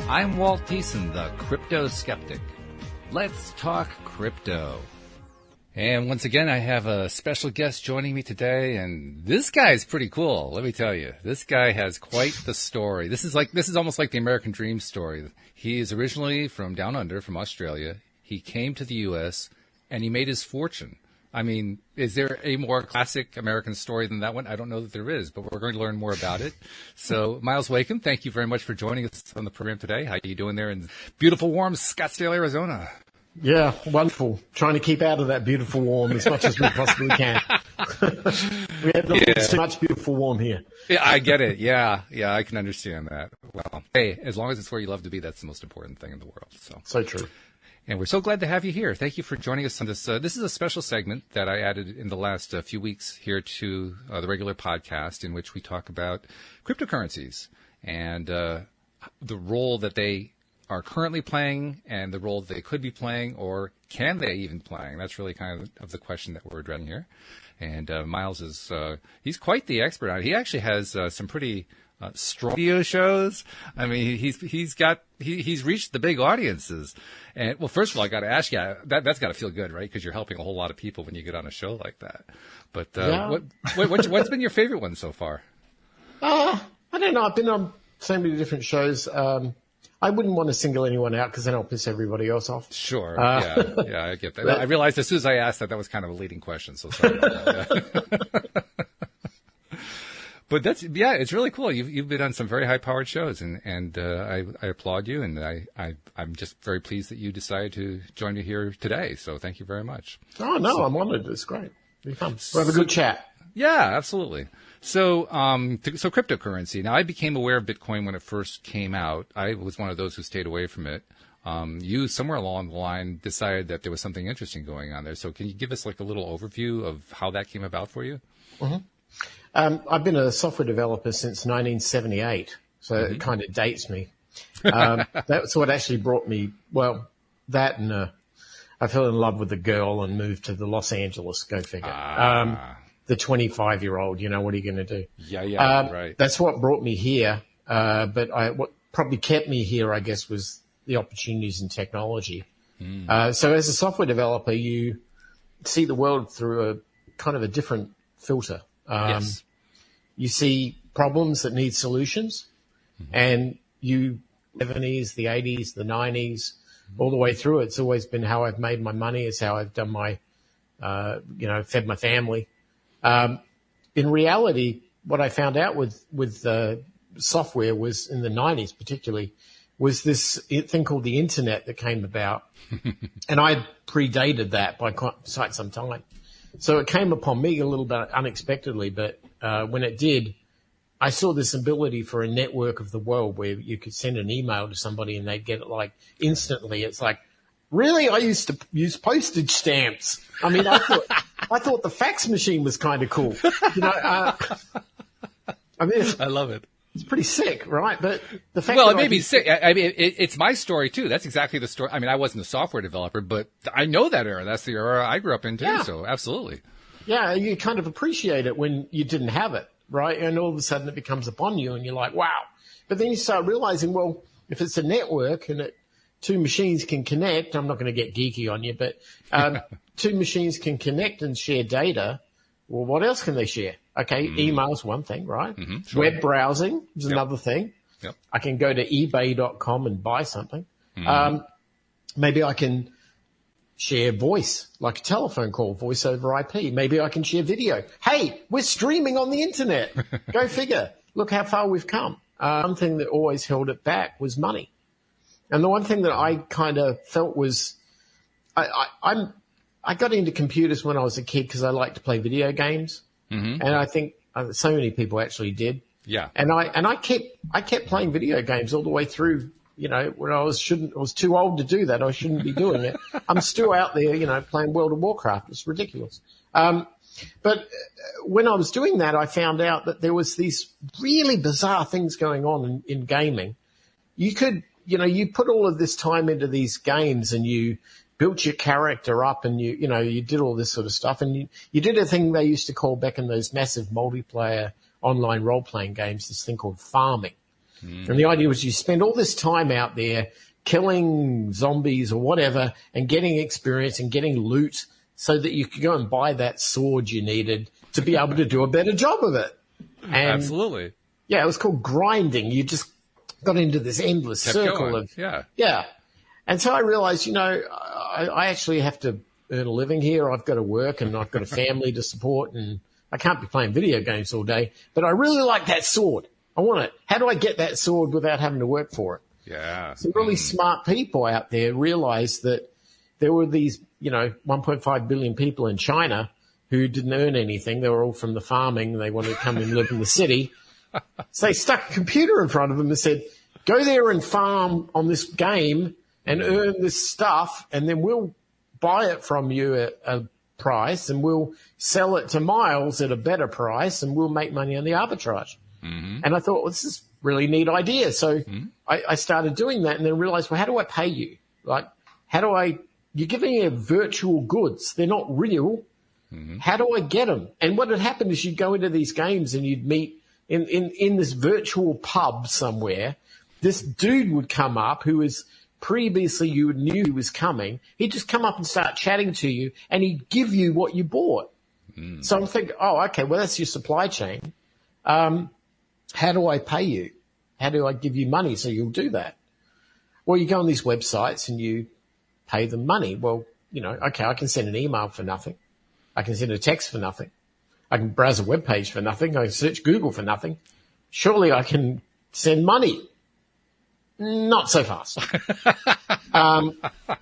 I'm Walt Thiessen, the Crypto Skeptic. Let's talk crypto. And once again, I have a special guest joining me today, and this guy's pretty cool, let me tell you. This guy has quite the story. This is almost like the American Dream story. He is originally from down under, from Australia. He came to the U.S., and he made his fortune. I mean, is there a more classic American story than that one? I don't know that there is, but we're going to learn more about it. So, Myles, Wakeham, thank you very much for joining us on the program today. How are you doing there in beautiful, warm Scottsdale, Arizona? Yeah, wonderful. Trying to keep out of that beautiful warm as much as we possibly can. We have too much beautiful warm here. Yeah, I get it. Yeah, I can understand that. Well, hey, as long as it's where you love to be, that's the most important thing in the world. So true. And we're so glad to have you here. Thank you for joining us on this. This is a special segment that I added in the last few weeks here to the regular podcast, in which we talk about cryptocurrencies and the role that they are currently playing and the role that they could be playing, or can they even playing? That's really kind of the question that we're addressing here. And Myles is he's quite the expert on it. He actually has some pretty strong video shows. I mean, he's reached the big audiences. And well, first of all, I got to ask you, that's got to feel good, right? Because you're helping a whole lot of people when you get on a show like that. But what's been your favorite one so far? I don't know. I've been on so many different shows. I wouldn't want to single anyone out because then I'll piss everybody else off. Sure. Yeah, I get that. I realized as soon as I asked that was kind of a leading question. So sorry about that. But it's really cool. You've been on some very high-powered shows, and I applaud you, and I'm just very pleased that you decided to join me here today. So thank you very much. Oh no, I'm honored. It's great. It'll be fun. We'll have a good chat. Yeah, absolutely. So cryptocurrency. Now, I became aware of Bitcoin when it first came out. I was one of those who stayed away from it. You, somewhere along the line, decided that there was something interesting going on there. So can you give us like a little overview of how that came about for you? Mm-hmm. I've been a software developer since 1978, so it kind of dates me. That's what actually brought me, that and I fell in love with a girl and moved to the Los Angeles, go figure. The 25-year-old, what are you going to do? Yeah, right. That's what brought me here. But what probably kept me here, I guess, was the opportunities in technology. So as a software developer, you see the world through a kind of a different filter. Yes. You see problems that need solutions, and the 70s, the 80s, the 90s, all the way through. It's always been how I've made my money. It's how I've done my, fed my family. In reality, what I found out with software was in the 90s particularly was this thing called the internet that came about. And I predated that by quite some time. So it came upon me a little bit unexpectedly, but when it did, I saw this ability for a network of the world where you could send an email to somebody and they'd get it like instantly. It's like, really? I used to use postage stamps. I mean, I thought the fax machine was kind of cool. I love it. It's pretty sick, right? But the fact it may be sick. I mean, it's my story too. That's exactly the story. I mean, I wasn't a software developer, but I know that era. That's the era I grew up in too. Yeah. So absolutely. Yeah, you kind of appreciate it when you didn't have it, right? And all of a sudden it becomes upon you and you're like, wow. But then you start realizing, well, if it's a network and two machines can connect, I'm not going to get geeky on you, but two machines can connect and share data. Well, what else can they share? Okay, email's one thing, right? Sure. Web browsing is another thing. Yep. I can go to ebay.com and buy something. Maybe I can share voice, like a telephone call, voice over IP. Maybe I can share video. Hey, we're streaming on the internet. Go figure. Look how far we've come. One thing that always held it back was money. And the one thing that I kind of felt was I got into computers when I was a kid because I liked to play video games. And I think so many people actually did. Yeah. And I kept playing video games all the way through, when I was too old to do that. I shouldn't be doing it. I'm still out there, playing World of Warcraft. It's ridiculous. But when I was doing that, I found out that there was these really bizarre things going on in gaming. You could, you put all of this time into these games and you built your character up and you did all this sort of stuff. And you did a thing they used to call back in those massive multiplayer online role-playing games, this thing called farming. And the idea was you spend all this time out there killing zombies or whatever and getting experience and getting loot so that you could go and buy that sword you needed to be able to do a better job of it. And Absolutely. yeah, it was called grinding. You just got into this endless circle of yeah. And so I realized, I actually have to earn a living here. I've got to work and I've got a family to support and I can't be playing video games all day. But I really like that sword. I want it. How do I get that sword without having to work for it? Yeah. Some really smart people out there realized that there were these, 1.5 billion people in China who didn't earn anything. They were all from the farming. They wanted to come and live in the city. So they stuck a computer in front of them and said, go there and farm on this game and earn this stuff, and then we'll buy it from you at a price and we'll sell it to Myles at a better price and we'll make money on the arbitrage. Mm-hmm. And I thought, well, this is a really neat idea. So I started doing that and then realized, well, how do I pay you? Like, you're giving me virtual goods. They're not real. Mm-hmm. How do I get them? And what had happened is you'd go into these games and you'd meet in this virtual pub somewhere. This dude would come up who was previously you knew he was coming. He'd just come up and start chatting to you and he'd give you what you bought. Mm. So I'm thinking, oh, okay, well, that's your supply chain. How do I pay you? How do I give you money so you'll do that? Well, you go on these websites and you pay them money. Well, okay, I can send an email for nothing. I can send a text for nothing. I can browse a web page for nothing. I can search Google for nothing. Surely I can send money. Not so fast.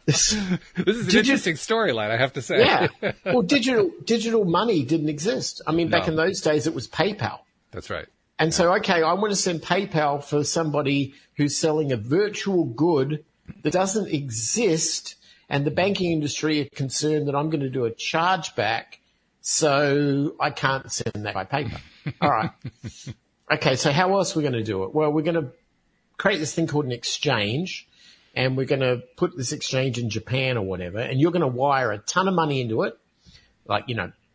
This is an interesting storyline, I have to say. Yeah. Well, digital money didn't exist. I mean, back in those days, it was PayPal. That's right. And so, okay, I want to send PayPal for somebody who's selling a virtual good that doesn't exist, and the banking industry are concerned that I'm going to do a chargeback, so I can't send that by PayPal. All right. Okay, so how else are we going to do it? Well, we're going to create this thing called an exchange, and we're going to put this exchange in Japan or whatever, and you're going to wire a ton of money into it, like,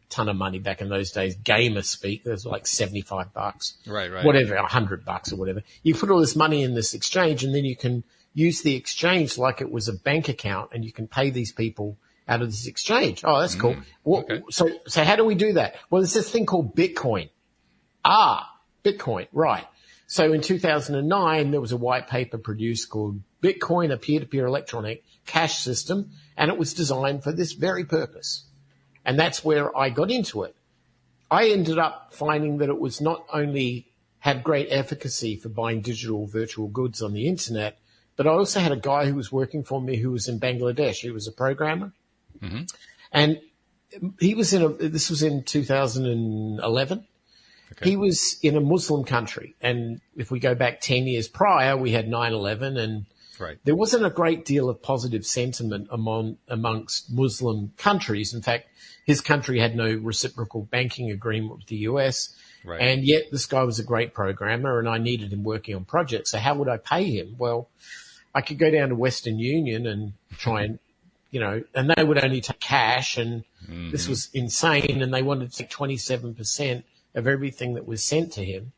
ton of money back in those days, gamer speak, there's like $75, right, whatever, $100 or whatever. You put all this money in this exchange, and then you can use the exchange like it was a bank account, and you can pay these people out of this exchange. Oh, that's cool. Well, okay. So how do we do that? Well, there's this thing called Bitcoin. Bitcoin, right. So in 2009, there was a white paper produced called Bitcoin, a peer-to-peer electronic cash system, and it was designed for this very purpose. And that's where I got into it. I ended up finding that it was not only had great efficacy for buying digital virtual goods on the internet, but I also had a guy who was working for me who was in Bangladesh. He was a programmer. Mm-hmm. And he was this was in 2011. Okay. He was in a Muslim country. And if we go back 10 years prior, we had 9/11, and there wasn't a great deal of positive sentiment amongst Muslim countries. In fact, his country had no reciprocal banking agreement with the US. Right. And yet this guy was a great programmer and I needed him working on projects. So how would I pay him? Well, I could go down to Western Union and try and, and they would only take cash, and this was insane. And they wanted to take 27% of everything that was sent to him.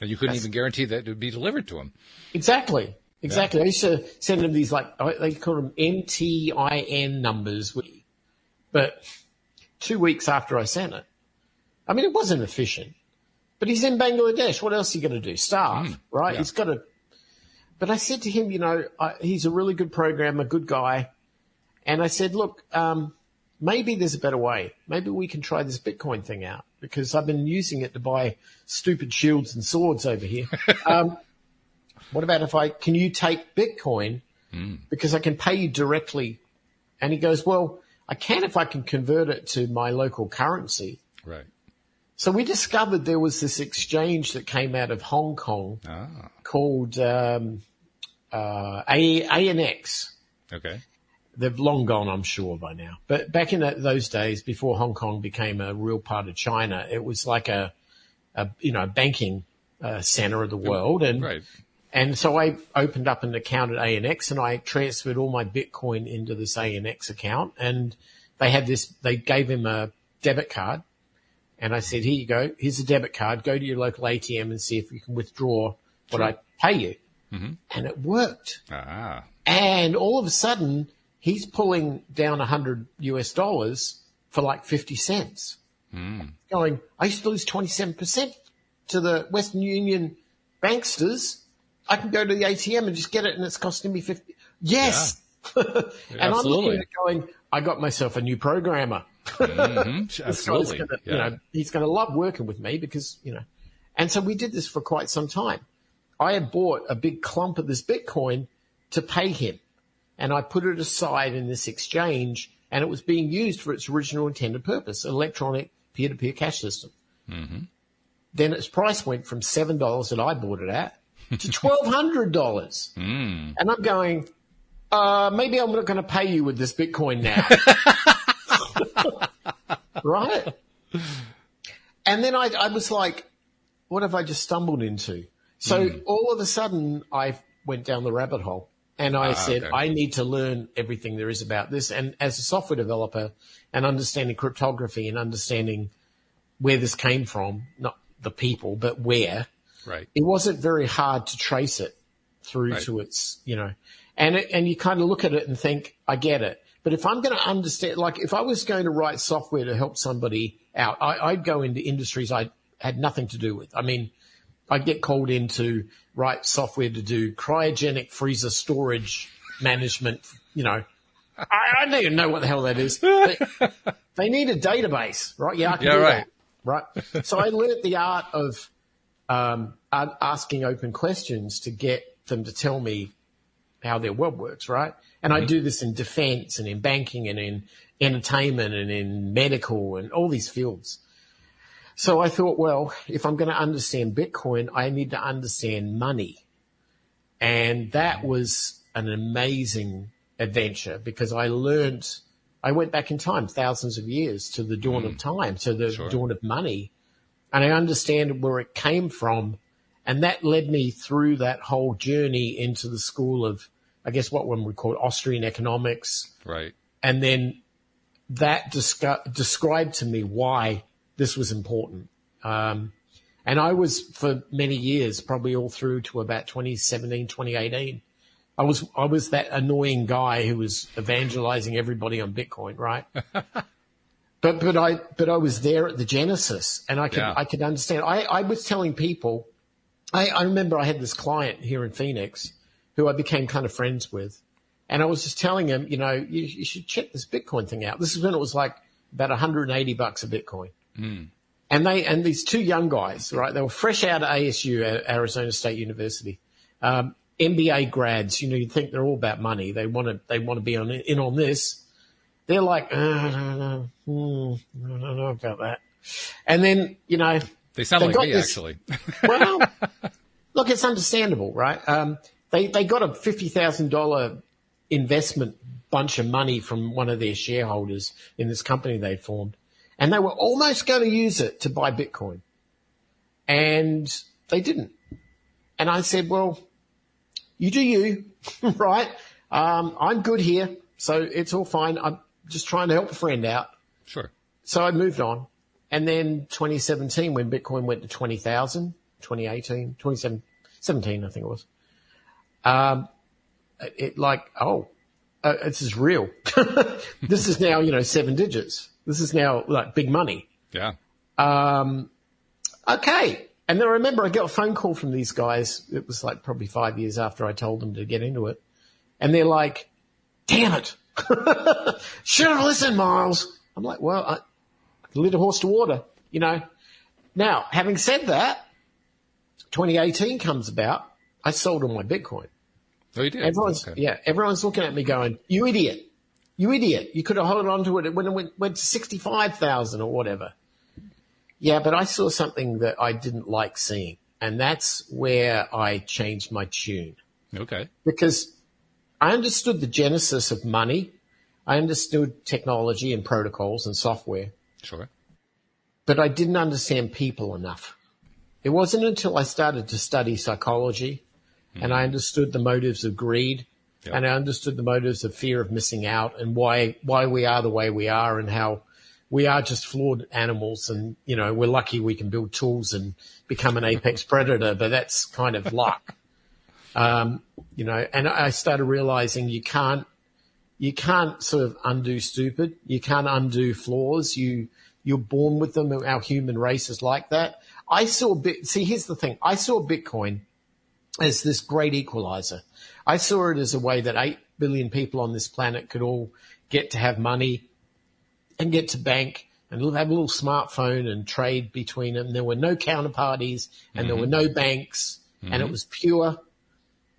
And you couldn't even guarantee that it would be delivered to him. Exactly. Yeah. I used to send them these, they call them MTIN numbers. But 2 weeks after I sent it, I mean, it wasn't efficient. But he's in Bangladesh. What else are you going to do? Starve, right? Yeah. He's got to. But I said to him, he's a really good programmer, good guy. And I said, look, maybe there's a better way. Maybe we can try this Bitcoin thing out, because I've been using it to buy stupid shields and swords over here. What about can you take Bitcoin because I can pay you directly? And he goes, well, I can if I can convert it to my local currency. Right. So we discovered there was this exchange that came out of Hong Kong called ANX. Okay. They've long gone, I'm sure, by now. But back in those days, before Hong Kong became a real part of China, it was like a banking center of the world. And so I opened up an account at ANX and I transferred all my Bitcoin into this ANX account. And they gave him a debit card. And I said, here you go. Here's a debit card. Go to your local ATM and see if you can withdraw what I pay you. Mm-hmm. And it worked. Ah. And all of a sudden, he's pulling down $100 for like 50 cents. Going, I used to lose 27% to the Western Union banksters. I can go to the ATM and just get it, and it's costing me 50. Yes. Yeah. And absolutely. I'm looking at it going, I got myself a new programmer. Mm-hmm. Absolutely. He's going to love working with me because, and so we did this for quite some time. I had bought a big clump of this Bitcoin to pay him, and I put it aside in this exchange, and it was being used for its original intended purpose, electronic peer-to-peer cash system. Mm-hmm. Then its price went from $7 that I bought it at to $1,200. And I'm going, maybe I'm not going to pay you with this Bitcoin now. Right? And then I was like, what have I just stumbled into? So all of a sudden, I went down the rabbit hole. And I said, okay, I need to learn everything there is about this. And as a software developer and understanding cryptography and understanding where this came from, not the people, but where, right, it wasn't very hard to trace it through to its, and you kind of look at it and think, I get it. But if I'm going to understand, like if I was going to write software to help somebody out, I'd go into industries I had nothing to do with. I mean, I'd get called in to write software to do cryogenic freezer storage management. I don't even know what the hell that is. They need a database, right? Yeah, I can do that, right? So I learned the art of asking open questions to get them to tell me how their web works, right? And I do this in defense and in banking and in entertainment and in medical and all these fields. So I thought, well, if I'm going to understand Bitcoin, I need to understand money. And that was an amazing adventure because I went back in time thousands of years to the dawn of time, to the dawn of money. And I understand where it came from. And that led me through that whole journey into the school of, I guess, what one would call Austrian economics. Right. And then that described to me why this was important. And I was, for many years, probably all through to about 2017, 2018, I was that annoying guy who was evangelizing everybody on Bitcoin, right? But I was there at the genesis, and I could understand. I was telling people, I remember I had this client here in Phoenix who I became kind of friends with, and I was just telling him, you should check this Bitcoin thing out. This is when it was like about $180 a Bitcoin. And these two young guys, right? They were fresh out of ASU, Arizona State University, MBA grads. You'd think they're all about money. They want to be in on this. They're like, I don't know about that. And then they sound like me actually. Well, look, it's understandable, right? They got a $50,000 investment bunch of money from one of their shareholders in this company they'd formed. And they were almost going to use it to buy Bitcoin. And they didn't. And I said, well, you do you, right? I'm good here, so it's all fine. I'm just trying to help a friend out. Sure. So I moved on. And then 2017, when Bitcoin went to 20,000, 2018, 2017, I think it was, this is real. This is now, 7 digits. This is now like big money. Yeah. Okay. And then I remember I got a phone call from these guys. It was like probably 5 years after I told them to get into it. And they're like, damn it. Should have listened, Myles. I'm like, well, I lead a horse to water, Now, having said that, 2018 comes about. I sold all my Bitcoin. Oh, you did? Everyone's looking at me going, you idiot. You could have held on to it when it went to 65,000 or whatever. Yeah, but I saw something that I didn't like seeing, and that's where I changed my tune. Okay. Because I understood the genesis of money. I understood technology and protocols and software. Sure. But I didn't understand people enough. It wasn't until I started to study psychology and I understood the motives of greed and I understood the motives of fear of missing out and why we are the way we are and how, we are just flawed animals, and we're lucky we can build tools and become an apex predator, but that's kind of luck. And I started realizing you can't sort of undo stupid. You can't undo flaws. You're born with them. Our human race is like that. Here's the thing. I saw Bitcoin as this great equalizer. I saw it as a way that 8 billion people on this planet could all get to have money and get to bank and have a little smartphone and trade between them. There were no counterparties and there were no banks, and it was pure,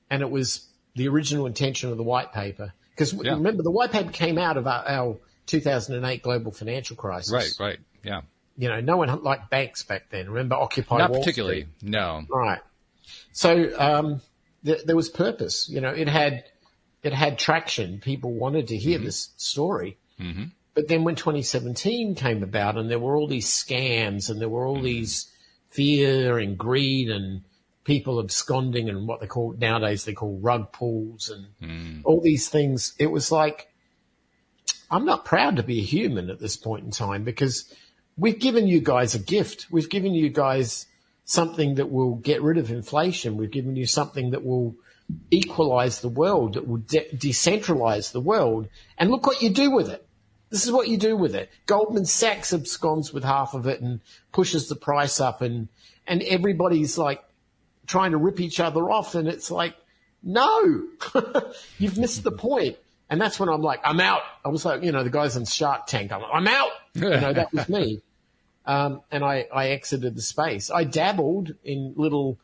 and it was the original intention of the white paper. Because remember, the white paper came out of our 2008 global financial crisis. Right, yeah. No one liked banks back then. Remember Occupy Wall Street? Not particularly, no. Right. So there was purpose. It had traction. People wanted to hear this story. Mm-hmm. But then when 2017 came about and there were all these scams and there were all these fear and greed and people absconding and what nowadays they call rug pulls and all these things, it was like, I'm not proud to be a human at this point in time, because we've given you guys a gift. We've given you guys something that will get rid of inflation. We've given you something that will equalize the world, that will decentralize the world. And look what you do with it. This is what you do with it. Goldman Sachs absconds with half of it and pushes the price up, and everybody's like trying to rip each other off. And it's like, no, you've missed the point. And that's when I'm like, I'm out. I was like, the guys on Shark Tank. I'm out. That was me. And I exited the space. I dabbled in little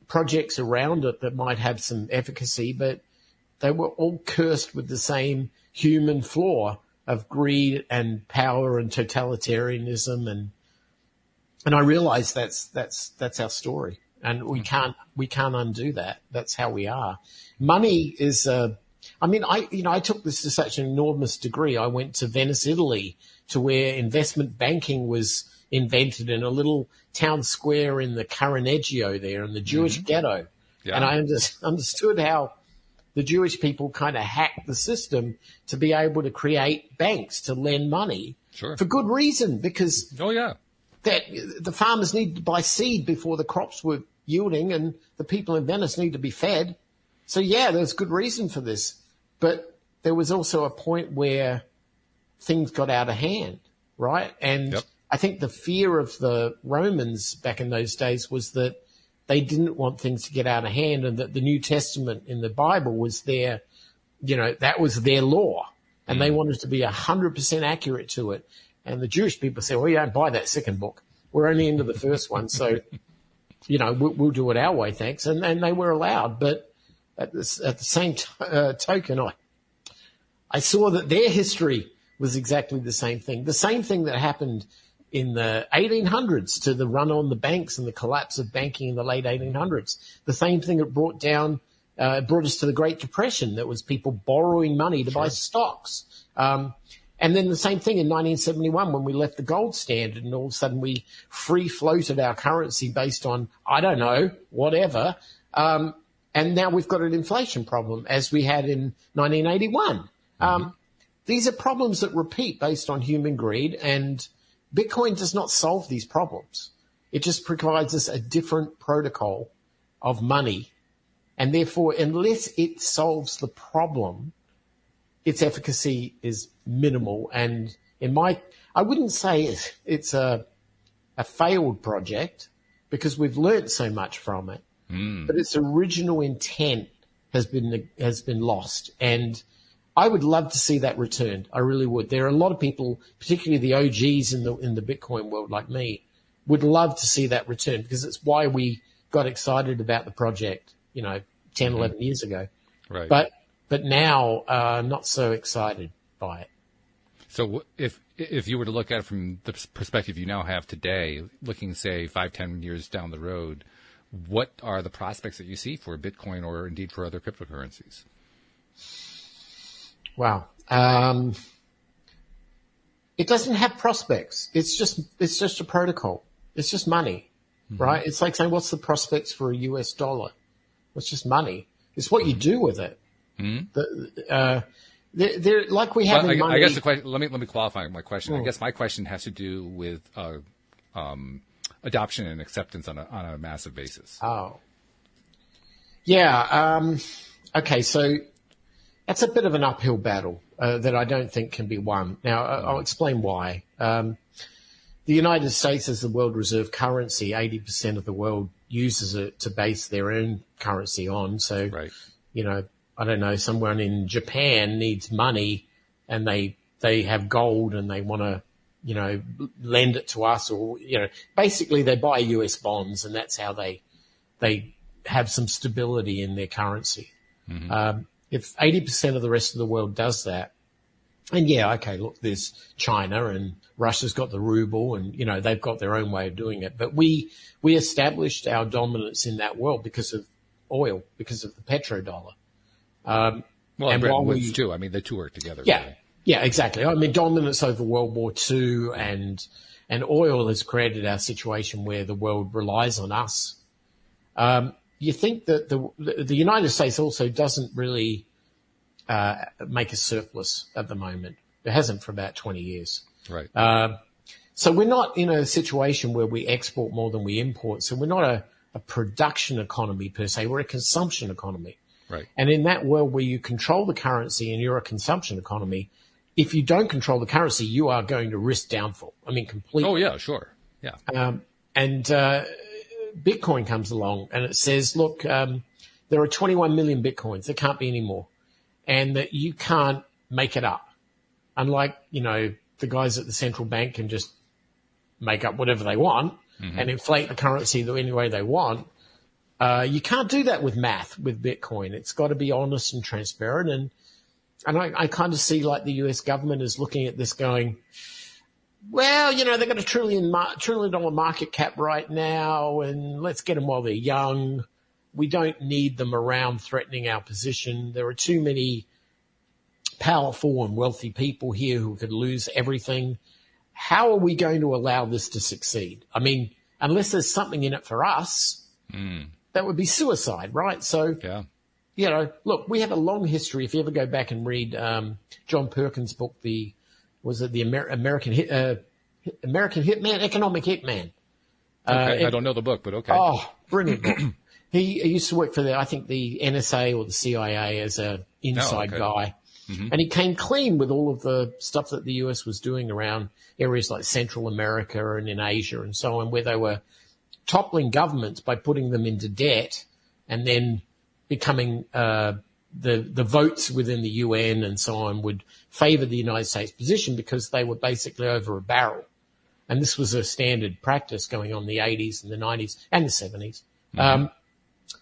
projects around it that might have some efficacy, but they were all cursed with the same human flaw of greed and power and totalitarianism. And I realized that's our story. And we can't undo that. That's how we are. Money is, I took this to such an enormous degree. I went to Venice, Italy, to where investment banking was invented in a little town square in the Carnegie there in the Jewish ghetto. Yeah. And I understood how the Jewish people kind of hacked the system to be able to create banks to lend money for good reason, because that the farmers needed to buy seed before the crops were yielding, and the people in Venice need to be fed. So there's good reason for this. But there was also a point where things got out of hand, right? And I think the fear of the Romans back in those days was that they didn't want things to get out of hand, and that the New Testament in the Bible was their, that was their law, and they wanted to be 100% accurate to it. And the Jewish people said, well, you don't buy that second book. We're only into the first one. So, we'll do it our way, thanks. And they were allowed. But at the same token, I saw that their history was exactly the same thing. The same thing that happened in the 1800s to the run on the banks and the collapse of banking in the late 1800s. The same thing that brought us to the Great Depression. That was people borrowing money to buy stocks. And then the same thing in 1971 when we left the gold standard, and all of a sudden we free floated our currency based on, I don't know, whatever. And now we've got an inflation problem as we had in 1981. These are problems that repeat based on human greed, and Bitcoin does not solve these problems. It just provides us a different protocol of money. And therefore, unless it solves the problem, its efficacy is minimal. And I wouldn't say it's a failed project, because we've learned so much from it. But its original intent has been lost. And I would love to see that returned. I really would. There are a lot of people, particularly the OGs in the Bitcoin world like me, would love to see that returned, because it's why we got excited about the project, 10, 11 years ago. Right. But now, not so excited by it. So if you were to look at it from the perspective you now have today, looking, say, 5, 10 years down the road, what are the prospects that you see for Bitcoin or indeed for other cryptocurrencies? Wow. It doesn't have prospects. It's just a protocol. It's just money, right? It's like saying, what's the prospects for a US dollar? It's just money. It's what you do with it. they're like we have in money. I guess the question. Let me qualify my question. I guess my question has to do with adoption and acceptance on a massive basis. Oh, yeah. Okay, so that's a bit of an uphill battle that I don't think can be won. Now, I'll explain why. The United States as the world reserve currency, 80% of the world uses it to base their own currency on. So, right. I don't know, someone in Japan needs money and they have gold and they want to, lend it to us, or, basically they buy US bonds, and that's how they have some stability in their currency. Mm-hmm. If 80% of the rest of the world does that, and look, there's China and Russia's got the ruble, and, they've got their own way of doing it. But we established our dominance in that world because of oil, because of the petrodollar. And Bretton Woods too. I mean, the two work together. Yeah, really. Yeah, exactly. I mean, dominance over World War II and oil has created our situation where the world relies on us. You think that the United States also doesn't really make a surplus at the moment. It hasn't for about 20 years. Right. So we're not in a situation where we export more than we import. So we're not a production economy per se. We're a consumption economy. Right. And in that world where you control the currency and you're a consumption economy, if you don't control the currency, you are going to risk downfall. I mean, completely. Oh, yeah, sure. Yeah. And Bitcoin comes along and it says, look, there are 21 million Bitcoins. There can't be any more. And that you can't make it up. Unlike, the guys at the central bank can just make up whatever they want and inflate the currency any way they want. You can't do that with math, with Bitcoin. It's got to be honest and transparent. And I kind of see like the US government is looking at this going, well, they've got $1 trillion market cap right now, and let's get them while they're young. We don't need them around threatening our position. There are too many powerful and wealthy people here who could lose everything. How are we going to allow this to succeed? I mean, unless there's something in it for us, that would be suicide, right? So, look, we have a long history. If you ever go back and read John Perkins' book, American Hitman, Economic Hitman? Okay. I don't know the book, but okay. Oh, brilliant book. He used to work for the NSA or the CIA as an inside guy. Mm-hmm. And he came clean with all of the stuff that the US was doing around areas like Central America and in Asia and so on, where they were toppling governments by putting them into debt and then becoming the votes within the UN and so on would favor the United States position because they were basically over a barrel. And this was a standard practice going on in the 80s and the 90s and the 70s. Mm-hmm.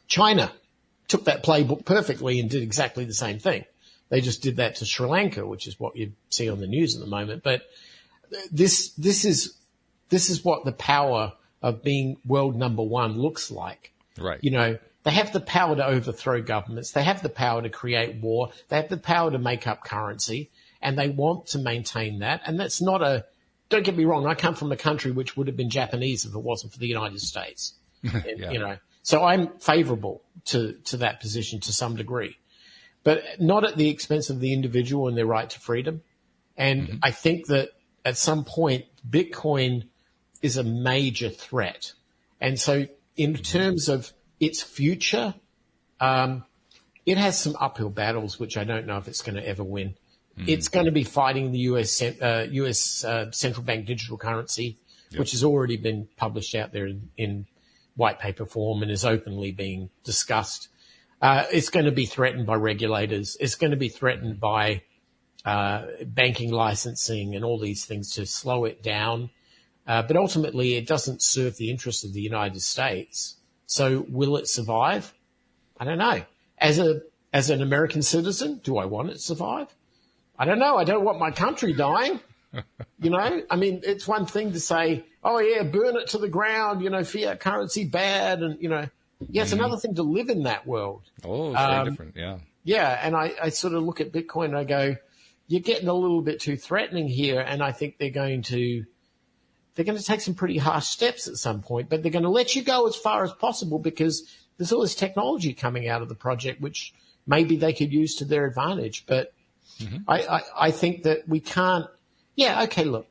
China took that playbook perfectly and did exactly the same thing. They just did that to Sri Lanka, which is what you see on the news at the moment. But this is what the power of being world number one looks like. Right. They have the power to overthrow governments. They have the power to create war. They have the power to make up currency, and they want to maintain that. And that's not don't get me wrong. I come from a country which would have been Japanese if it wasn't for the United States. Yeah. So I'm favorable to that position to some degree, but not at the expense of the individual and their right to freedom. And I think that at some point, Bitcoin is a major threat. And so in terms of its future, it has some uphill battles, which I don't know if it's going to ever win. It's going to be fighting the US central bank digital currency, which has already been published out there in white paper form and is openly being discussed. It's going to be threatened by regulators. It's going to be threatened by banking licensing and all these things to slow it down. But ultimately, it doesn't serve the interests of the United States. So will it survive? I don't know. As an American citizen, do I want it to survive? I don't know. I don't want my country dying. I mean, it's one thing to say, oh, yeah, burn it to the ground, fiat currency bad. And, it's another thing to live in that world. Oh, it's very different, yeah. Yeah, and I sort of look at Bitcoin and I go, you're getting a little bit too threatening here, and I think they're going to take some pretty harsh steps at some point, but they're going to let you go as far as possible because there's all this technology coming out of the project, which maybe they could use to their advantage. But I think that we can't. Yeah, okay. Look,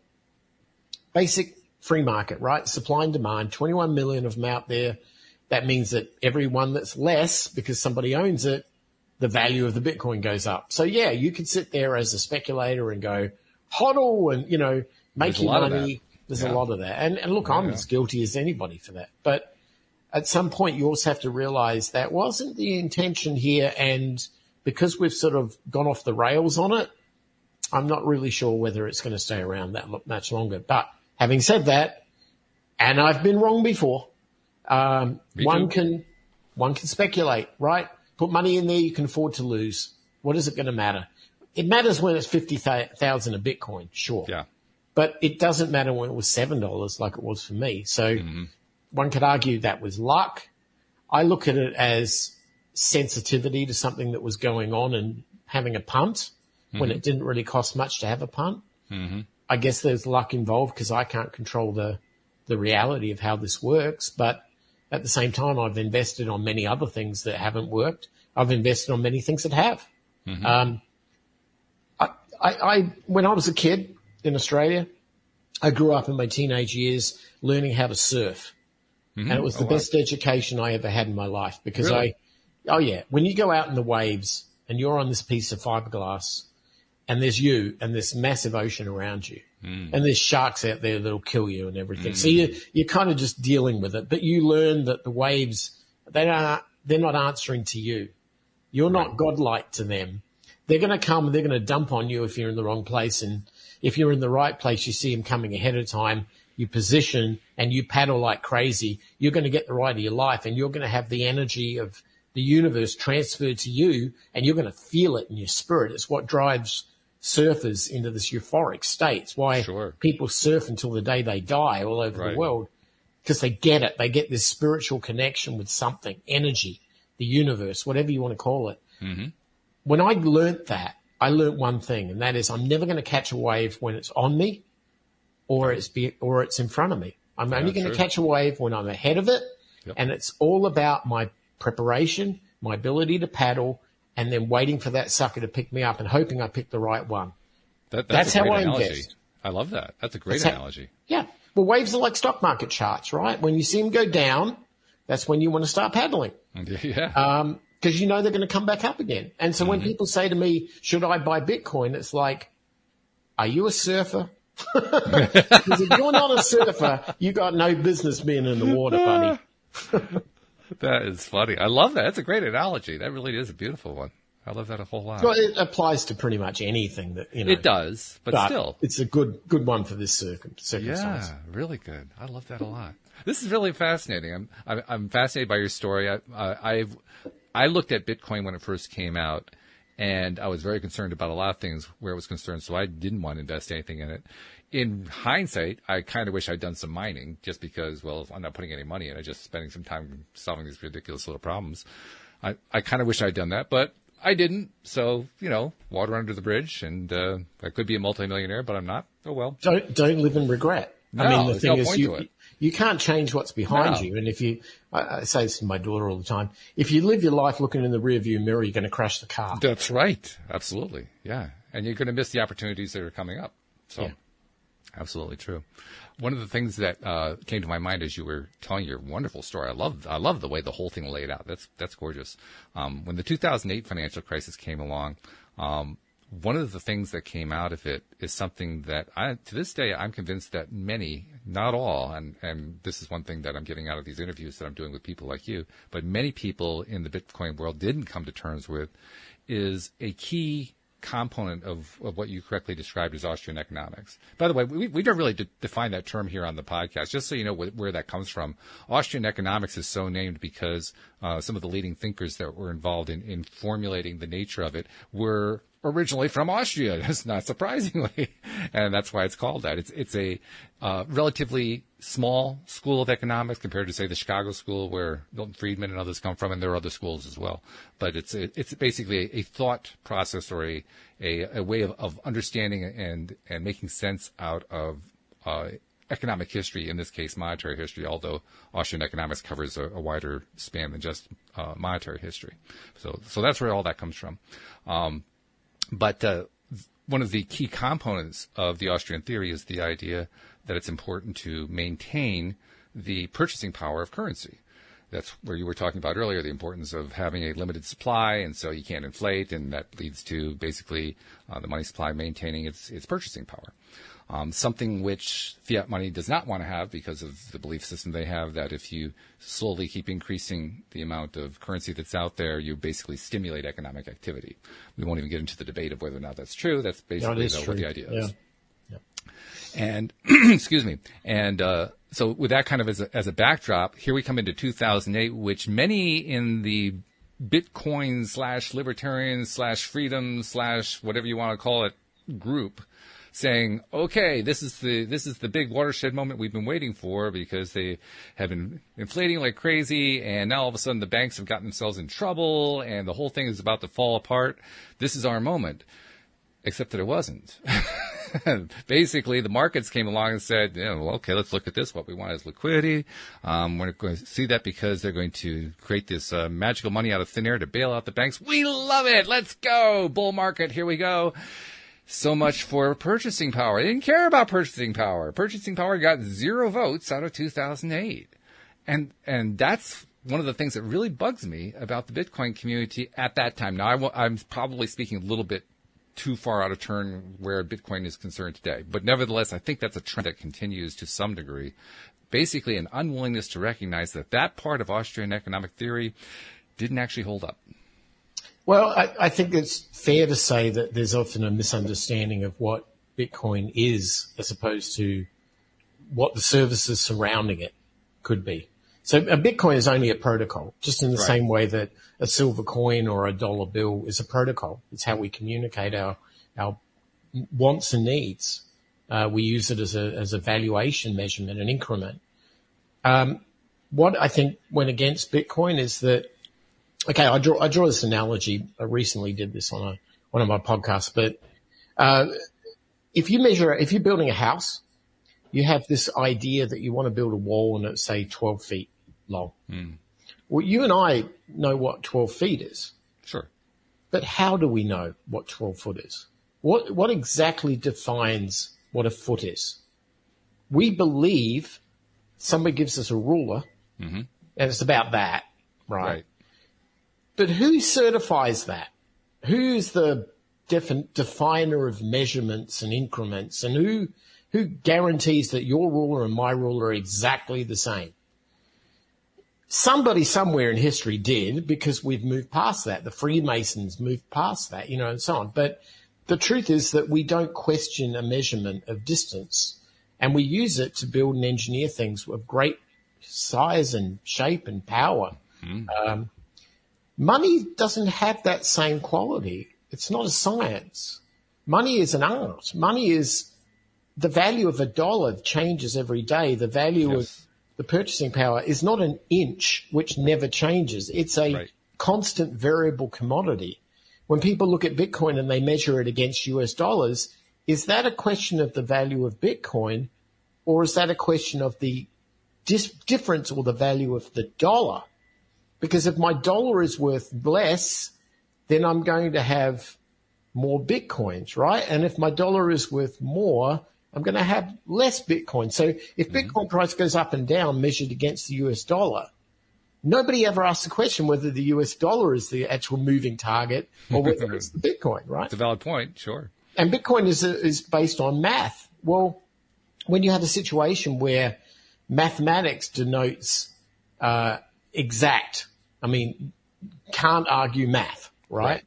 basic free market, right? Supply and demand. 21 million of them out there. That means that every one that's less because somebody owns it, the value of the Bitcoin goes up. So yeah, you could sit there as a speculator and go hodl and make your money. There's a lot of that. And look, I'm as guilty as anybody for that. But at some point, you also have to realize that wasn't the intention here. And because we've sort of gone off the rails on it, I'm not really sure whether it's going to stay around that much longer. But having said that, and I've been wrong before, one can speculate, right? Put money in there you can afford to lose. What is it going to matter? It matters when it's 50,000 a Bitcoin, sure. Yeah. But it doesn't matter when it was $7 like it was for me. So one could argue that was luck. I look at it as sensitivity to something that was going on and having a punt when it didn't really cost much to have a punt. I guess there's luck involved because I can't control the reality of how this works. But at the same time, I've invested on many other things that haven't worked. I've invested on many things that have. When I was a kid in Australia, I grew up in my teenage years learning how to surf. And it was the best education I ever had in my life because when you go out in the waves and you're on this piece of fiberglass and there's you and this massive ocean around you and there's sharks out there that'll kill you and everything. So you're kind of just dealing with it, but you learn that the waves, they're not answering to you. You're not godlike to them. They're going to come and they're going to dump on you if you're in the wrong place. And if you're in the right place, you see them coming ahead of time, you position and you paddle like crazy. You're going to get the ride of your life and you're going to have the energy of the universe transferred to you and you're going to feel it in your spirit. It's what drives surfers into this euphoric state. It's why people surf until the day they die all over the world because they get it. They get this spiritual connection with something, energy, the universe, whatever you want to call it. When I learnt that, I learnt one thing, and that is I'm never going to catch a wave when it's on me or it's in front of me. I'm only going to catch a wave when I'm ahead of it, and it's all about my preparation, my ability to paddle, and then waiting for that sucker to pick me up and hoping I pick the right one. That's how I invest. I love that. That's a great analogy. Yeah. Well, waves are like stock market charts, right? When you see them go down, that's when you want to start paddling. Yeah. Because you know they're going to come back up again. And so when people say to me, should I buy Bitcoin? It's like, are you a surfer? Because if you're not a surfer, you got no business being in the water, buddy. That is funny. I love that. That's a great analogy. That really is a beautiful one. I love that a whole lot. Well, it applies to pretty much anything that, It does, but still. It's a good one for this circumstance. Yeah, really good. I love that a lot. This is really fascinating. I'm fascinated by your story. I looked at Bitcoin when it first came out, and I was very concerned about a lot of things where it was concerned, so I didn't want to invest anything in it. In hindsight, I kind of wish I'd done some mining just because, well, I'm not putting any money in it, just spending some time solving these ridiculous little problems. I kind of wish I'd done that, but I didn't. So, water under the bridge, and I could be a multimillionaire, but I'm not. Oh, well. Don't live in regret. No, I mean, the thing is, you can't change what's behind you. And if I say this to my daughter all the time, if you live your life looking in the rearview mirror, you're going to crash the car. That's right. Absolutely. Yeah. And you're going to miss the opportunities that are coming up. So, absolutely true. One of the things that came to my mind as you were telling your wonderful story, I love the way the whole thing laid out. That's gorgeous. When the 2008 financial crisis came along, one of the things that came out of it is something that to this day, I'm convinced that many, not all, and this is one thing that I'm getting out of these interviews that I'm doing with people like you, but many people in the Bitcoin world didn't come to terms with, is a key component of what you correctly described as Austrian economics. By the way, we don't really define that term here on the podcast, just so you know where that comes from. Austrian economics is so named because some of the leading thinkers that were involved in formulating the nature of it were originally from Austria, not surprisingly, and that's why it's called that. It's a relatively small school of economics compared to, say, the Chicago School, where Milton Friedman and others come from, and there are other schools as well. But it's basically a thought process or a way of understanding and making sense out of economic history, in this case monetary history, although Austrian economics covers a wider span than just monetary history. So that's where all that comes from. But one of the key components of the Austrian theory is the idea that it's important to maintain the purchasing power of currency. That's where you were talking about earlier, the importance of having a limited supply, and so you can't inflate, and that leads to basically the money supply maintaining its purchasing power. Something which fiat money does not want to have because of the belief system they have that if you slowly keep increasing the amount of currency that's out there, you basically stimulate economic activity. We won't even get into the debate of whether or not that's true. That's basically what the idea is. Yeah. And excuse me. And so with that kind of as a backdrop, here we come into 2008, which many in the Bitcoin / libertarian / freedom / whatever you want to call it group saying, okay, this is the big watershed moment we've been waiting for because they have been inflating like crazy, and now all of a sudden the banks have gotten themselves in trouble and the whole thing is about to fall apart. This is our moment. Except that it wasn't. Basically, the markets came along and said, well, okay, let's look at this. What we want is liquidity. We're going to see that because they're going to create this magical money out of thin air to bail out the banks. We love it. Let's go. Bull market. Here we go. So much for purchasing power. They didn't care about purchasing power. Purchasing power got 0 votes out of 2008. And that's one of the things that really bugs me about the Bitcoin community at that time. Now, I'm probably speaking a little bit too far out of turn where Bitcoin is concerned today. But nevertheless, I think that's a trend that continues to some degree. Basically, an unwillingness to recognize that part of Austrian economic theory didn't actually hold up. Well, I think it's fair to say that there's often a misunderstanding of what Bitcoin is as opposed to what the services surrounding it could be. So a Bitcoin is only a protocol, just in the same way that a silver coin or a dollar bill is a protocol. It's how we communicate our wants and needs. We use it as a valuation measurement, an increment. What I think went against Bitcoin is that, okay, I draw this analogy. I recently did this on one of my podcasts, but if you're building a house, you have this idea that you want to build a wall and it's, say, 12 feet long. Well, you and I know what 12 feet is. Sure. But how do we know what 12 foot is? What exactly defines what a foot is? We believe somebody gives us a ruler, and it's about that, right? But who certifies that? Who's the definer of measurements and increments, and who guarantees that your ruler and my ruler are exactly the same? Somebody somewhere in history did, because we've moved past that. The Freemasons moved past that, and so on. But the truth is that we don't question a measurement of distance, and we use it to build and engineer things of great size and shape and power. Money doesn't have that same quality. It's not a science. Money is an art. Money is the value of a dollar changes every day. The value of the purchasing power is not an inch, which never changes. It's a constant variable commodity. When people look at Bitcoin and they measure it against US dollars, is that a question of the value of Bitcoin, or is that a question of the difference or the value of the dollar? Because if my dollar is worth less, then I'm going to have more Bitcoins, right? And if my dollar is worth more, I'm going to have less Bitcoin. So if Bitcoin price goes up and down measured against the US dollar, nobody ever asks the question whether the US dollar is the actual moving target or whether it's the Bitcoin, right? It's a valid point, sure. And Bitcoin is based on math. Well, when you have a situation where mathematics denotes exact, can't argue math, right?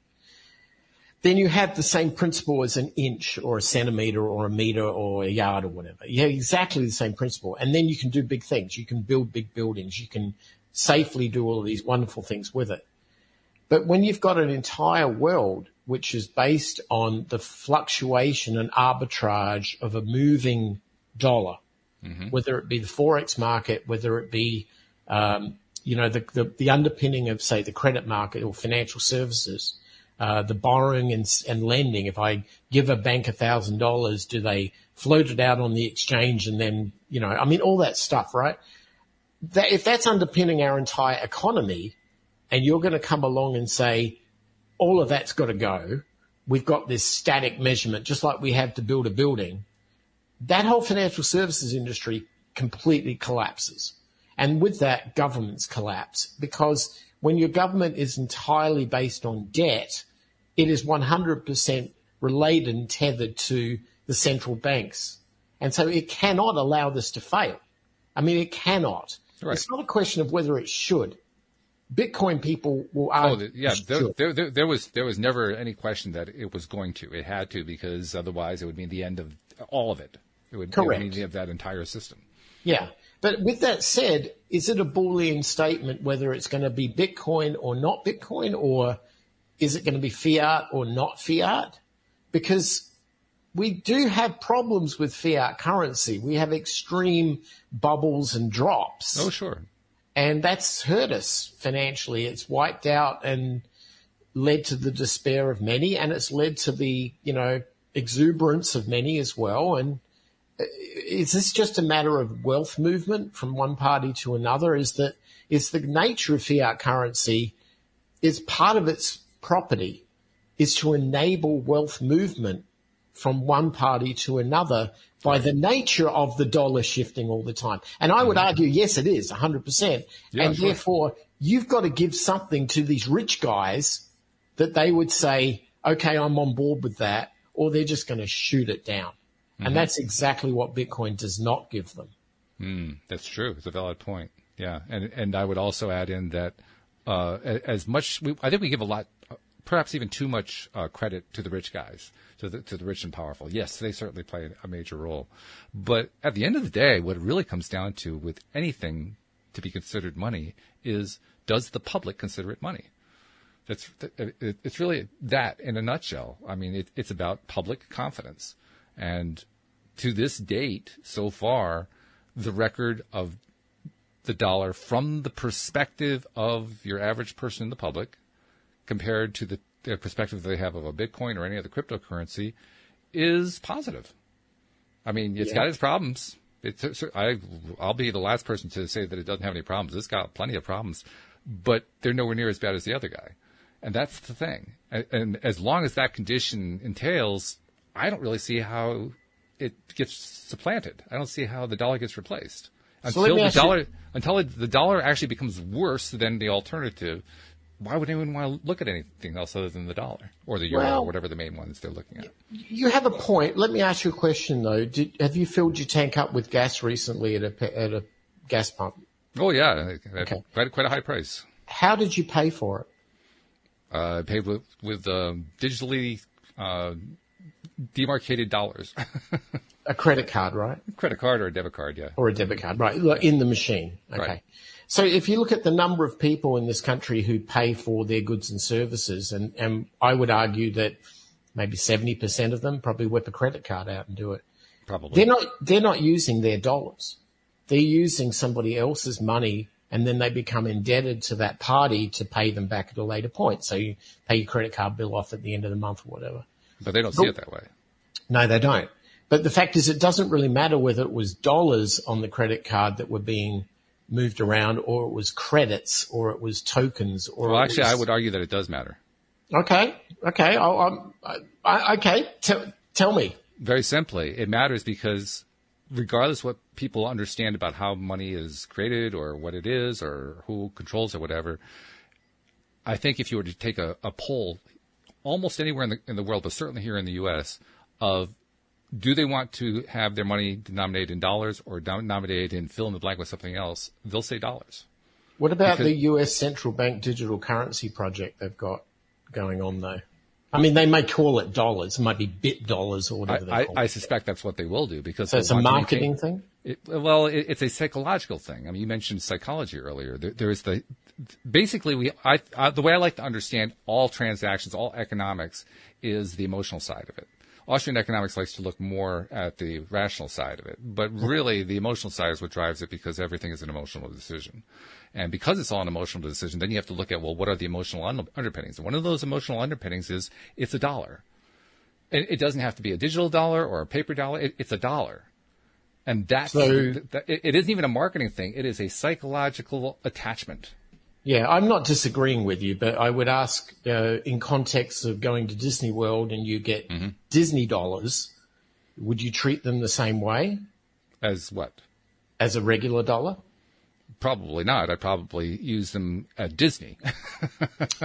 Then you have the same principle as an inch or a centimeter or a meter or a yard or whatever. You have exactly the same principle. And then you can do big things. You can build big buildings. You can safely do all of these wonderful things with it. But when you've got an entire world which is based on the fluctuation and arbitrage of a moving dollar, whether it be the Forex market, whether it be, the underpinning of, say, the credit market or financial services, the borrowing and lending. If I give a bank $1,000, do they float it out on the exchange and then, all that stuff, right? If that's underpinning our entire economy and you're going to come along and say, all of that's got to go, we've got this static measurement, just like we have to build a building, that whole financial services industry completely collapses. And with that, governments collapse, because when your government is entirely based on debt, it is 100% related and tethered to the central banks. And so it cannot allow this to fail. I mean, it cannot. Right. It's not a question of whether it should. Bitcoin people will argue. There was never any question that it was going to. It had to, because otherwise it would mean the end of all of it. It would mean the end of that entire system. Yeah. But with that said, is it a Boolean statement whether it's going to be Bitcoin or not Bitcoin, or is it going to be fiat or not fiat? Because we do have problems with fiat currency. We have extreme bubbles and drops. Oh, sure. And that's hurt us financially. It's wiped out and led to the despair of many, and it's led to the, exuberance of many as well. And is this just a matter of wealth movement from one party to another? Is the nature of fiat currency, is part of its property is to enable wealth movement from one party to another by the nature of the dollar shifting all the time. And I would argue, yes, it is 100%. Yeah, and therefore, you've got to give something to these rich guys that they would say, okay, I'm on board with that, or they're just going to shoot it down. Mm-hmm. And that's exactly what Bitcoin does not give them. That's true. It's a valid point. Yeah. And I would also add in that as much, I think we give a lot, perhaps even too much credit to the rich guys, to the rich and powerful. Yes, they certainly play a major role. But at the end of the day, what it really comes down to with anything to be considered money is, does the public consider it money? It's really that in a nutshell. I mean, it's about public confidence. And to this date, so far, the record of the dollar from the perspective of your average person in the public compared to the perspective they have of a Bitcoin or any other cryptocurrency is positive. I mean, it's got its problems. I'll be the last person to say that it doesn't have any problems. It's got plenty of problems, but they're nowhere near as bad as the other guy. And that's the thing. And as long as that condition entails, I don't really see how it gets supplanted. I don't see how the dollar gets replaced. Until the dollar actually becomes worse than the alternative, why would anyone want to look at anything else other than the dollar or the euro or whatever the main ones they're looking at? You have a point. Let me ask you a question, though. Have you filled your tank up with gas recently at a gas pump? Oh, yeah. Okay. Quite a high price. How did you pay for it? Paid with digitally demarcated dollars. A credit card, right? Credit card or a debit card, yeah. Or a debit card, right, in the machine. Okay. Right. So if you look at the number of people in this country who pay for their goods and services, and I would argue that maybe 70% of them probably whip a credit card out and do it. Probably. They're not using their dollars. They're using somebody else's money, and then they become indebted to that party to pay them back at a later point. So you pay your credit card bill off at the end of the month or whatever. But they don't see it that way. No, they don't. But the fact is, it doesn't really matter whether it was dollars on the credit card that were being moved around, or it was credits, or it was tokens. Or actually, I would argue that it does matter. Okay. Tell me. Very simply, it matters because regardless what people understand about how money is created or what it is or who controls it, whatever, I think if you were to take a poll almost anywhere in the world, but certainly here in the U.S., of do they want to have their money denominated in dollars or denominated in fill in the blank with something else, they'll say dollars. What about the U.S. central bank digital currency project they've got going on, though? I mean, they may call it dollars. It might be bit dollars or whatever they call it. I suspect that's what they will do. Because so it's a marketing thing? It's a psychological thing. I mean, you mentioned psychology earlier. There is basically, the way I like to understand all transactions, all economics, is the emotional side of it. Austrian economics likes to look more at the rational side of it, but really the emotional side is what drives it, because everything is an emotional decision. And because it's all an emotional decision, then you have to look at, well, what are the emotional underpinnings? And one of those emotional underpinnings is it's a dollar. And it doesn't have to be a digital dollar or a paper dollar. It's a dollar. And it isn't even a marketing thing. It is a psychological attachment. Yeah, I'm not disagreeing with you, but I would ask in context of going to Disney World and you get Disney dollars, would you treat them the same way? As what? As a regular dollar? Probably not. I'd probably use them at Disney.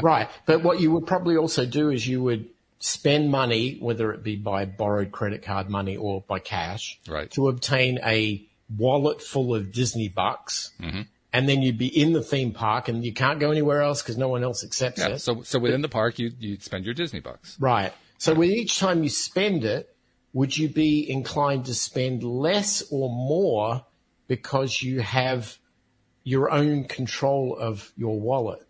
Right. But what you would probably also do is you would spend money, whether it be by borrowed credit card money or by cash, Right. to obtain a wallet full of Disney bucks. And then you'd be in the theme park and you can't go anywhere else because no one else accepts Yeah. it. So within the park, you'd spend your Disney bucks. Right. So with each time you spend it, would you be inclined to spend less or more because you have your own control of your wallet?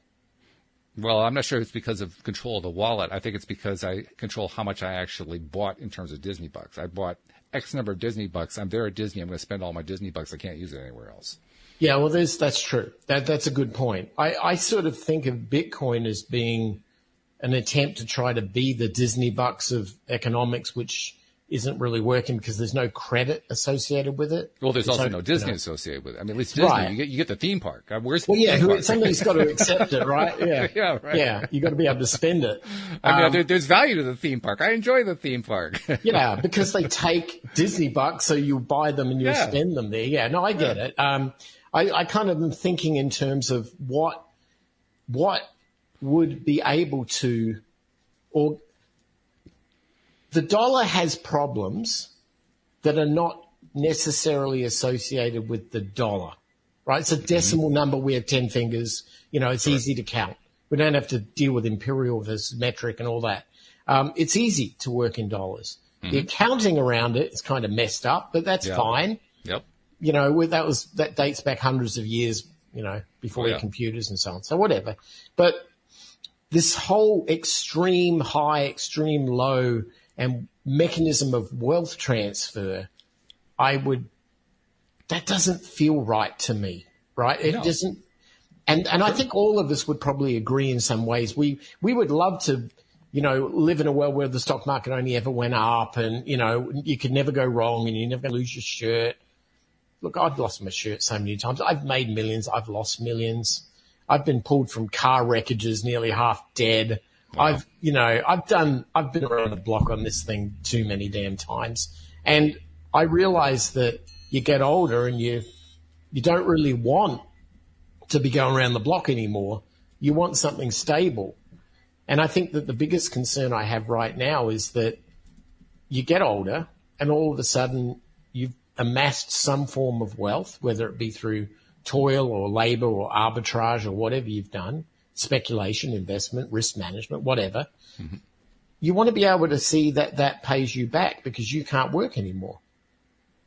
Well, I'm not sure it's because of control of the wallet. I think it's because I control how much I actually bought in terms of Disney bucks. I bought X number of Disney bucks. I'm there at Disney. I'm going to spend all my Disney bucks. I can't use it anywhere else. Yeah, well, that's true. That's a good point. I sort of think of Bitcoin as being an attempt to try to be the Disney bucks of economics, which isn't really working because there's no credit associated with it. Well, there's also no Disney associated with it. I mean, at least Disney, Right. you get the theme park. Where's the Well, yeah, theme park? somebody's got to accept it, right? Yeah, Yeah, right. Yeah, you got to be able to spend it. I mean, there's value to the theme park. I enjoy the theme park. Yeah, because they take Disney bucks, so you buy them and you Yeah. spend them there. Yeah, no, I get it. I kind of am thinking in terms of what would be able to, or the dollar has problems that are not necessarily associated with the dollar, right? It's a decimal number. We have 10 fingers. It's easy to count. We don't have to deal with imperial versus metric and all that. It's easy to work in dollars. The accounting around it is kind of messed up, but that's fine. Yep. That dates back hundreds of years, before Oh, yeah. computers and so on. So whatever. But this whole extreme high, extreme low and mechanism of wealth transfer, that doesn't feel right to me, right? It doesn't. And I think all of us would probably agree in some ways. We would love to, live in a world where the stock market only ever went up and, you could never go wrong and you never lose your shirt. Look, I've lost my shirt so many times. I've made millions. I've lost millions. I've been pulled from car wreckages, nearly half dead. Wow. I've been around the block on this thing too many damn times. And I realize that you get older and you don't really want to be going around the block anymore. You want something stable. And I think that the biggest concern I have right now is that you get older and all of a sudden you've amassed some form of wealth, whether it be through toil or labor or arbitrage or whatever you've done, speculation, investment, risk management, whatever. You want to be able to see that pays you back because you can't work anymore.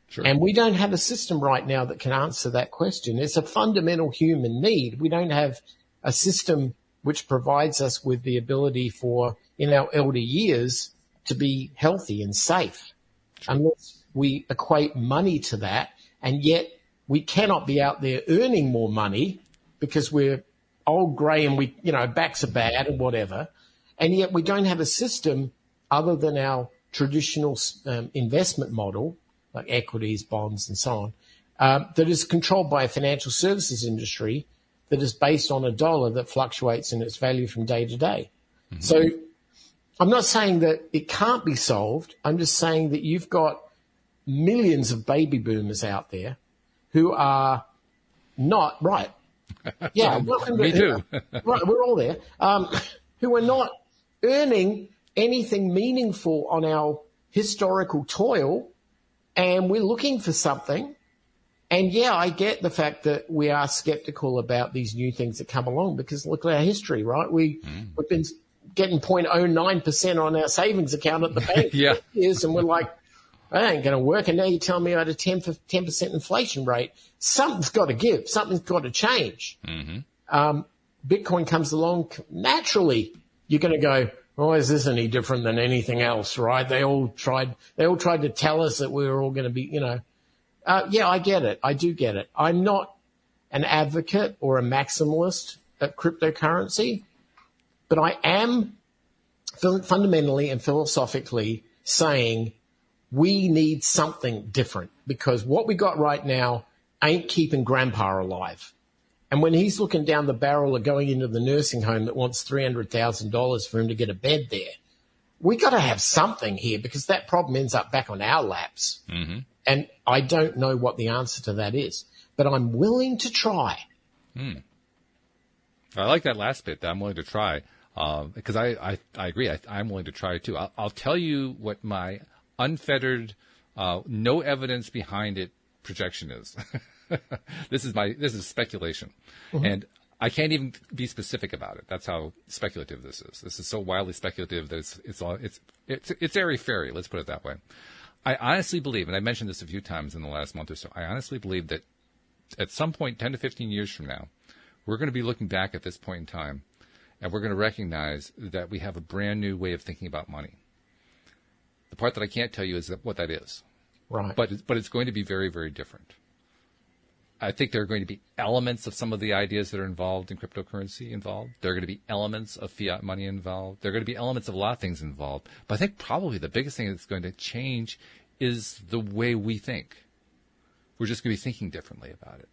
Sure. And we don't have a system right now that can answer that question. It's a fundamental human need. We don't have a system which provides us with the ability for, in our elder years, to be healthy and safe. Sure. Unless we equate money to that, and yet we cannot be out there earning more money because we're old, grey, and backs are bad and whatever, and yet we don't have a system other than our traditional investment model, like equities, bonds, and so on, that is controlled by a financial services industry that is based on a dollar that fluctuates in its value from day to day. So I'm not saying that it can't be solved. I'm just saying that you've got millions of baby boomers out there who are not right. Yeah, Me too. Right, we're all there. Who are not earning anything meaningful on our historical toil, and we're looking for something. And yeah, I get the fact that we are skeptical about these new things that come along because look at our history, right? We've been getting 0.09% on our savings account at the bank Yeah. for years, and we're like, that ain't going to work. And now you're telling me I had a 10% inflation rate. Something's got to give. Something's got to change. Bitcoin comes along. Naturally, you're going to go, oh, is this any different than anything else, right? They all tried to tell us that we were all going to be, yeah, I get it. I do get it. I'm not an advocate or a maximalist of cryptocurrency, but I am fundamentally and philosophically saying we need something different because what we got right now ain't keeping grandpa alive. And when he's looking down the barrel of going into the nursing home that wants $300,000 for him to get a bed there, we got to have something here because that problem ends up back on our laps. Mm-hmm. And I don't know what the answer to that is, but I'm willing to try. I like that last bit, that I'm willing to try, because I agree. I'm willing to try it too. I'll tell you what my unfettered, no evidence behind it projection is. This is speculation, and I can't even be specific about it. That's how speculative this is. This is so wildly speculative that it's airy fairy. Let's put it that way. I honestly believe, and I mentioned this a few times in the last month or so, I honestly believe that at some point, 10 to 15 years from now, we're going to be looking back at this point in time, and we're going to recognize that we have a brand new way of thinking about money. The part that I can't tell you is what that is. Right. But it's going to be very, very different. I think there are going to be elements of some of the ideas that are involved in cryptocurrency involved. There are going to be elements of fiat money involved. There are going to be elements of a lot of things involved. But I think probably the biggest thing that's going to change is the way we think. We're just going to be thinking differently about it.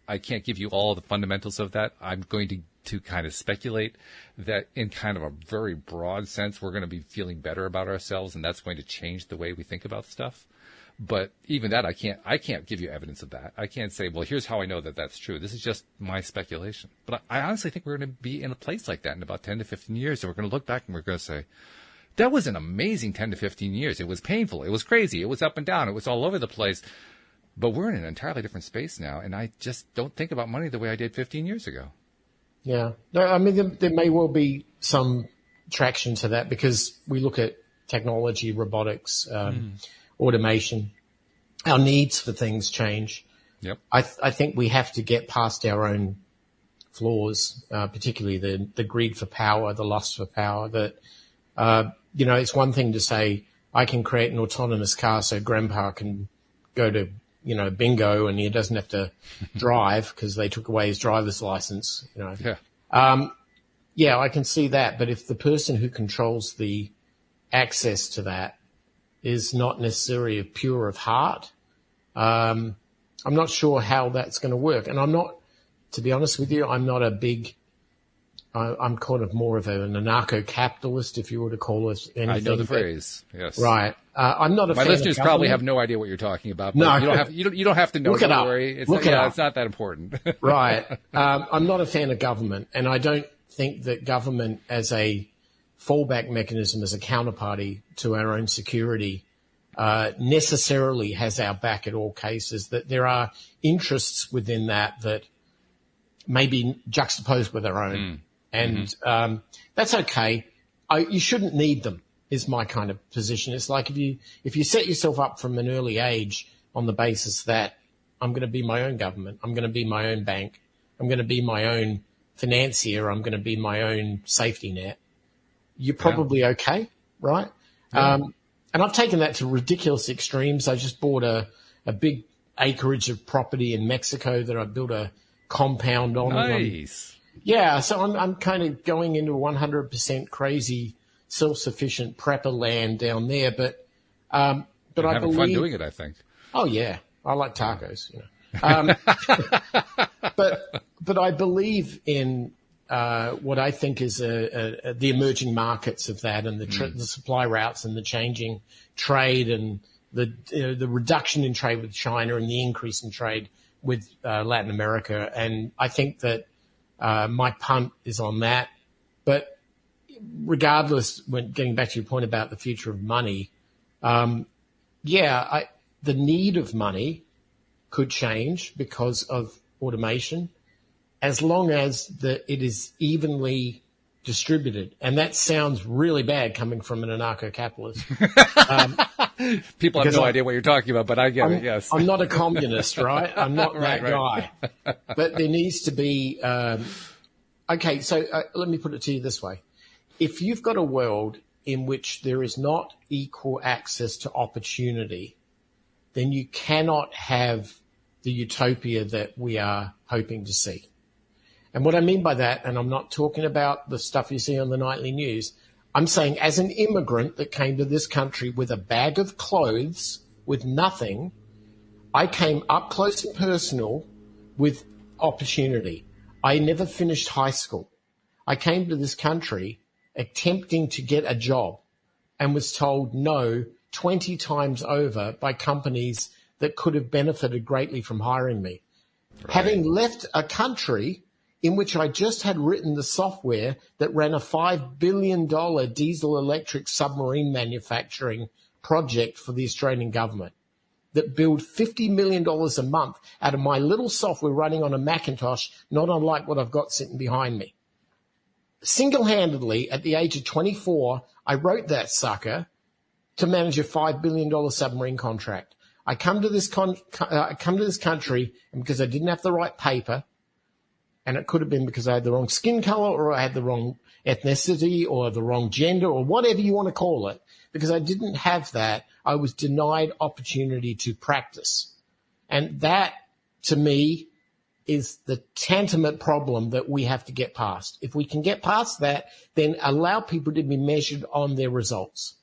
I can't give you all the fundamentals of that. I'm going to kind of speculate that in kind of a very broad sense, we're going to be feeling better about ourselves, and that's going to change the way we think about stuff. But even that, I can't give you evidence of that. I can't say, well, here's how I know that that's true. This is just my speculation. But I honestly think we're going to be in a place like that in about 10 to 15 years. And we're going to look back and we're going to say, that was an amazing 10 to 15 years. It was painful. It was crazy. It was up and down. It was all over the place. But we're in an entirely different space now. And I just don't think about money the way I did 15 years ago. Yeah. No, I mean, there may well be some traction to that because we look at technology, robotics, automation, our needs for things change. Yep. I think we have to get past our own flaws, particularly the greed for power, the lust for power. That it's one thing to say I can create an autonomous car so Grandpa can go to bingo and he doesn't have to drive because they took away his driver's license. Yeah, I can see that. But if the person who controls the access to that is not necessarily pure of heart, I'm not sure how that's going to work. And to be honest with you, I'm not I'm kind of more of an anarcho-capitalist, if you were to call it anything. I know the phrase, yes. Right. I'm not a fan of My listeners probably have no idea what you're talking about. But no. You don't have to know. Look it up. Worry. It's not that important. Right. I'm not a fan of government, and I don't think that government as a fallback mechanism, as a counterparty to our own security, necessarily has our back at all cases, that there are interests within that may be juxtaposed with our own. And that's okay. You shouldn't need them, is my kind of position. It's like if you set yourself up from an early age on the basis that I'm going to be my own government, I'm going to be my own bank, I'm going to be my own financier, I'm going to be my own safety net, you're probably okay, right? Yeah. And I've taken that to ridiculous extremes. I just bought a big acreage of property in Mexico that I built a compound on. Nice. Yeah, so I'm kind of going into 100% crazy, self-sufficient prepper land down there, but I believe having fun doing it, I think. Oh yeah, I like tacos. But I believe in what I think is the emerging markets of that, and the supply routes, and the changing trade, and the reduction in trade with China, and the increase in trade with Latin America. And I think that my punt is on that. But regardless, when getting back to your point about the future of money, the need of money could change because of automation, as long as it is evenly distributed. And that sounds really bad coming from an anarcho-capitalist. People have no idea what you're talking about, but I get it, yes. I'm not a communist, right? I'm not that guy. But there needs to be... okay, so let me put it to you this way. If you've got a world in which there is not equal access to opportunity, then you cannot have the utopia that we are hoping to see. And what I mean by that, and I'm not talking about the stuff you see on the nightly news, I'm saying as an immigrant that came to this country with a bag of clothes, with nothing, I came up close and personal with opportunity. I never finished high school. I came to this country attempting to get a job and was told no 20 times over by companies that could have benefited greatly from hiring me. Right. Having left a country in which I just had written the software that ran a $5 billion diesel electric submarine manufacturing project for the Australian government that billed $50 million a month out of my little software running on a Macintosh, not unlike what I've got sitting behind me. Single-handedly, at the age of 24, I wrote that sucker to manage a $5 billion submarine contract. I come to this country, and because I didn't have the right paper, and it could have been because I had the wrong skin color or I had the wrong ethnicity or the wrong gender or whatever you want to call it, because I didn't have that, I was denied opportunity to practice. And that, to me, is the tantamount problem that we have to get past. If we can get past that, then allow people to be measured on their results.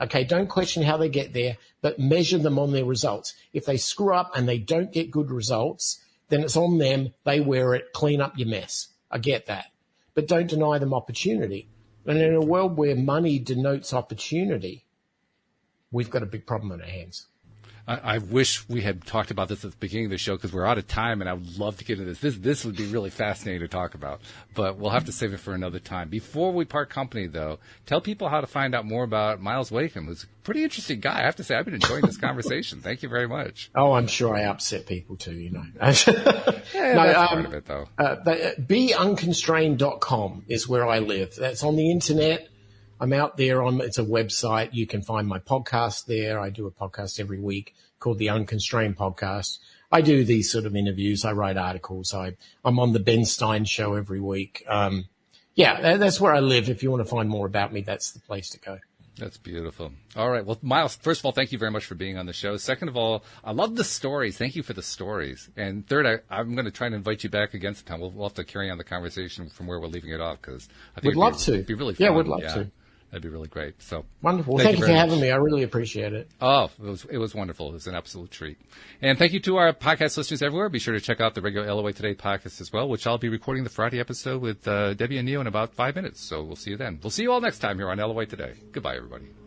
Okay, don't question how they get there, but measure them on their results. If they screw up and they don't get good results, then it's on them. They wear it. Clean up your mess. I get that. But don't deny them opportunity. And in a world where money denotes opportunity, we've got a big problem on our hands. I wish we had talked about this at the beginning of the show because we're out of time, and I would love to get into this. This would be really fascinating to talk about, but we'll have to save it for another time. Before we part company, though, tell people how to find out more about Myles Wakeham, who's a pretty interesting guy. I have to say, I've been enjoying this conversation. Thank you very much. Oh, I'm sure I upset people too, you know. Yeah, no, that's part of it, though. BeUnconstrained.com is where I live. That's on the internet. I'm out there it's a website. You can find my podcast there. I do a podcast every week called the Unconstrained Podcast. I do these sort of interviews. I write articles. I'm on the Ben Stein show every week. That's where I live. If you want to find more about me, that's the place to go. That's beautiful. All right. Well, Myles, first of all, thank you very much for being on the show. Second of all, I love the stories. Thank you for the stories. And third, I'm going to try and invite you back again sometime. We'll have to carry on the conversation from where we're leaving it off because I think it'd be really fun. Yeah, we'd love to. That'd be really great. So wonderful. Thank you for having me. I really appreciate it. Oh, it was wonderful. It was an absolute treat. And thank you to our podcast listeners everywhere. Be sure to check out the regular LOA Today podcast as well, which I'll be recording the Friday episode with Debbie and Neil in about 5 minutes. So we'll see you then. We'll see you all next time here on LOA Today. Goodbye, everybody.